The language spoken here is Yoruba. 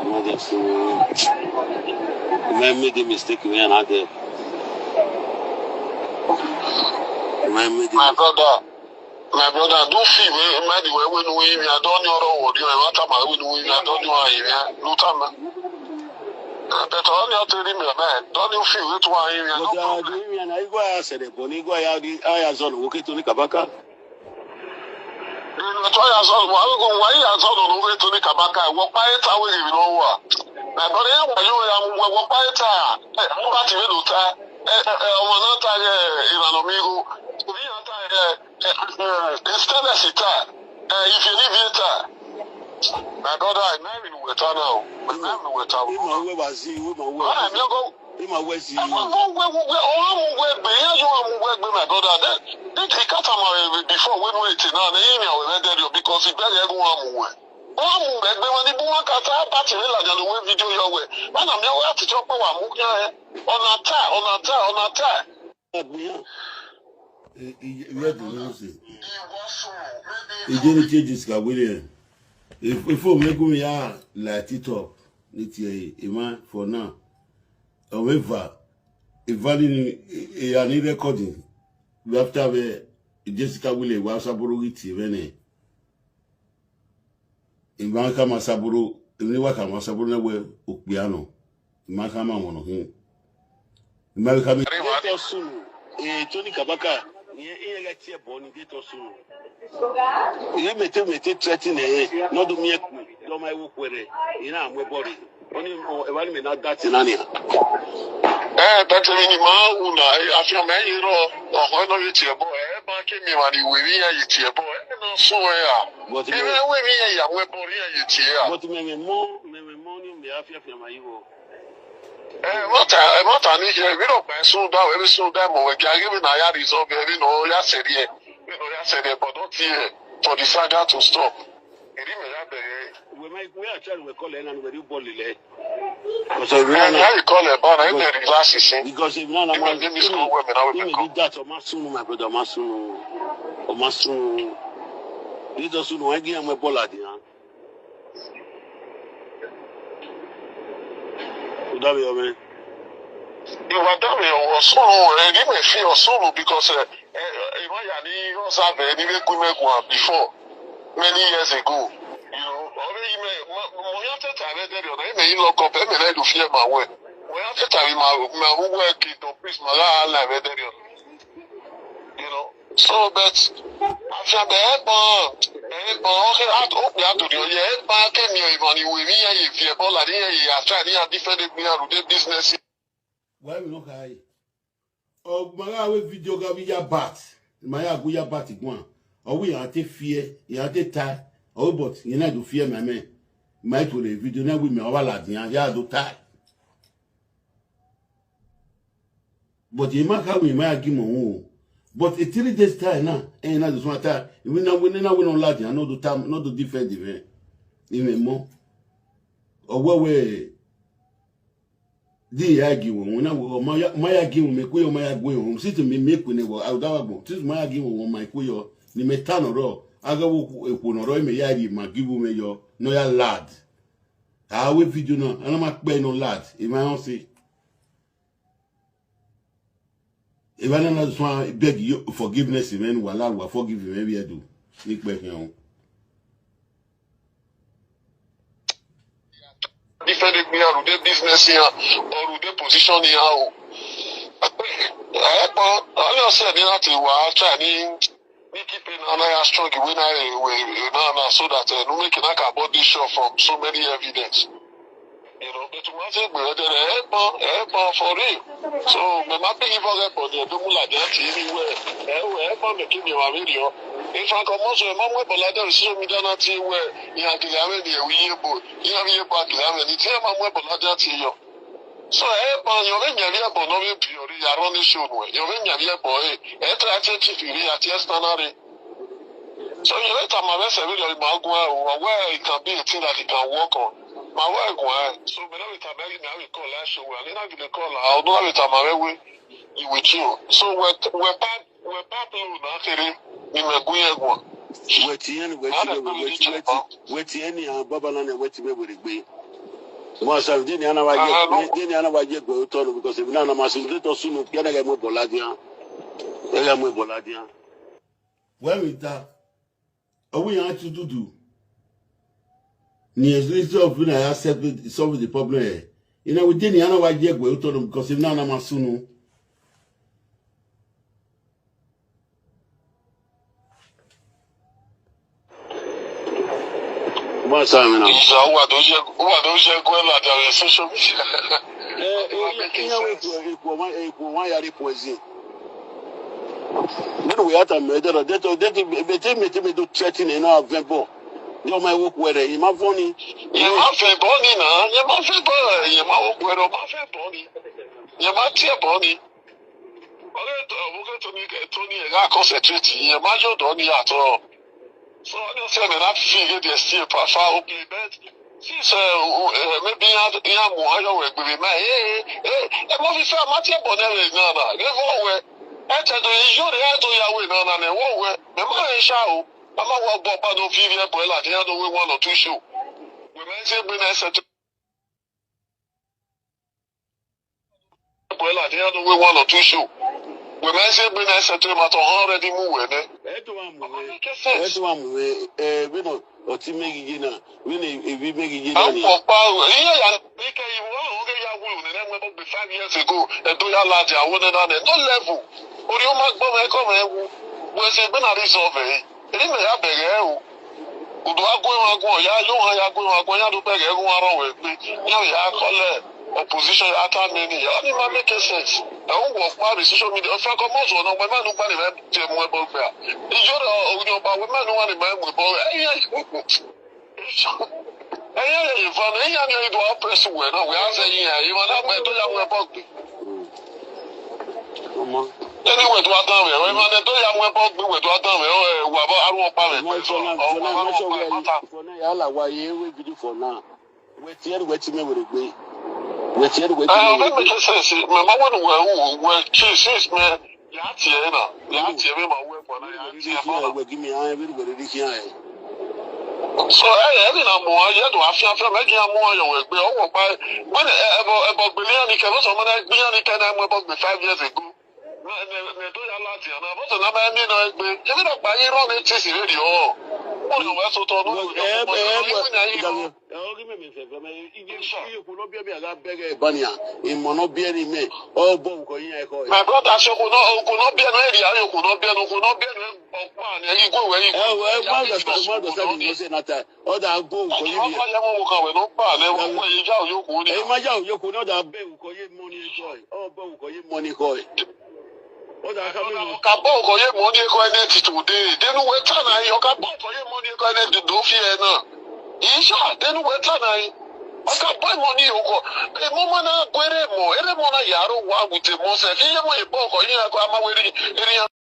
I made a mistake when I did. My brother, don't feel me. When we are done your own, you are not my when we are done your area. No time. But all you're telling me, man, don't you feel it? Why you are doing? I go ask the Bonigo. I was on working to the Kabaka. Why has all over to the Kabaka? What by it away, you know what? My brother, you are what by it. I'm about to do that. I'm not in an amigo. Instead of it, if you leave it, my brother, I'm married with her now. I'm married with her. I'm my brother. They cut him before when we waiting now. They email because he barely ever want to. Oh, but when the woman cut out battery like the video your way. Man, I'm your to chop on attack. Where do you see? He didn't change his William. If we me light it up, it's a man for now. However, if value any recording, we have to have Jessica William was a borrowed when in Mankama Saburo, in the Wakama Sabuna were Upiano, Mankama one of him. American Tony Kabaka. You get here born in Gator soon. You may threaten not do me, do my work with it. You know, I'm a body. Only one minute that's in Ania. That's a minimum. I feel many or one of it's your boy. I came in when you were here, your boy. No, so what even when we are, we're born here. What me more, me me after my evil. What I need here, we don't buy so down, every so down, we can give it a yard is over, you know, you said here, but not here for the saga to stop. We are trying to call it and we do bully. Because if you call it, but I need glasses. Because if none of my that or Masun, my brother Masun, or Masun, this doesn't know again, my boladi. You were done or solo, and give me a feel solo because you was have before many years ago. You know, already may lock up every day to fear my way. When I tell my work in the priest, my life, you know. So, but after the airport, okay, I to do your airport, came here, money with me, if you're all at here, you are trying to defend me out of the business. Why we not high? Oh, my video got me your bat. My aguya bat one. Oh, we are to fear, you are to tie. Oh, but you know, to fear my man. My to the video now with me, all at the end, to tie. But you might have me, my argument. But a 3 days time now, and not this matter. We now win on Latin, I know the time, not the defend event. Even more. Or what way the argument when I will my argument make way on my argument. Sit to me make when they were out of this my argument on my queer, the metano row. I go with me yard, my give me your no lad. I will video no, and I'm not paying no lad. In my own say. If I don't know, beg you forgiveness, even while I will forgive you, maybe I do. Nick back here. Defending me out of the business here or the position here. I said, you know, to try to keep an strong when I so that no making a body show from so many evidence. You know, but once they help for real. So, my mapping even on the Dumula dance anywhere, help making your video. In fact, almost a moment, but like that, so we don't see where you have to have it, we able, you have your back, it's a man, but not that you. So, help on your ring, you have no theory, you are on the show. Your ring, you have boy, attention to you at yes, so, you let my vessel really where it can be a thing that he can work on. My work, so we know it a very now we call last show, and then I give a call, I'll do it my way with you. So we're part actually in a good one. Wait, Baba and wait to be with the Masa dini ana waje go to because if na masu to sunu yana ga mo boladian. Ega mo boladian. When we talk, we have to do. Ni exist of when I accept solve the problem. You know, we didn't know why you go to them because if now na masunu. Masa me na. Isa wa doje go la da social media. One yari poison. Then we had a murder. They do threaten in our vembo. You my work where they my funny. You ma fe boni na, you ma fe bo, you ma work where ma fe boni. You ma tie boni. Oge to ni Tony ga concentrate, you ma jo do ni at all. So I don't say that figure they still far okay, but since maybe ya mo ayo we be ma e mo fi fa ma tie boni na na. They go where ete do you dey to ya we na na wo we me ma e sha o ama wo gbo pa do fi vie boy la dey do we one or two show we men say be na set boy la dey do we one or two show we men say be na set ma to already move we ne eto am we no o ti megigi na we na ebi megigi na ni po pa iya ya ike you wo ge ya wo ne na mo be 5 years ago e do ya la dia wo ne na no level ori o ma gbo me ko me wu we se be na resolve ri me ya bere o udu agwo ya yo han ya agwo ya do bere ru aro we pe yo ya kole opposition ya ta me ni ya ni ma make sense e wo wo pa bi social media o fa ko mo so no gbe ma nu pa ni me je mo e bo pe a ijo ro o yo ba we ma nu wa ni ma mo bo Ivan, you do our press we no we are saying here, you want to do your work. Anyway, to Adam, we want to do your work with Adam, we have our parent. For now yala wa ye we video for now we tier we ti me we gbe we tier we ti let me just say my mama we cheese me ya tie me ma we for na ya tie we give me an we ready here. So every na mo ya do afia me gi amo ayo we gbe owo pa when ebo gbele ni ke so mo na gbe ni ke na mo ebo 5 years ago ne do ya lati na bo so na ba ni no egbe e bi do pa yin ro ni tisi re o mo no we so to no o gi me fe me ije ko no bi abi aga bege bania imo no bi ni me o bo nko yin e ko my brother so ko no bi no eri ayo ko no bi no opa ni yin go we yin ma do sa ni se na ta o da go nko yin bi ya mo kan we no pa le wo yin ja o yoku ni e ma ja o yoku no da be nko yin mo ni ko o bo nko yin mo ni ko o da ka mi ka bo nko yin mo ni ko ene ti today denu we ta na yo ka bo nko yin mo ni ko ene do fi e na isha denu we ta na oka boy money oko e mo mana kwere mo ere mo na yaro wa gute mo se fi ye mo e bo nko yin ko ama we ri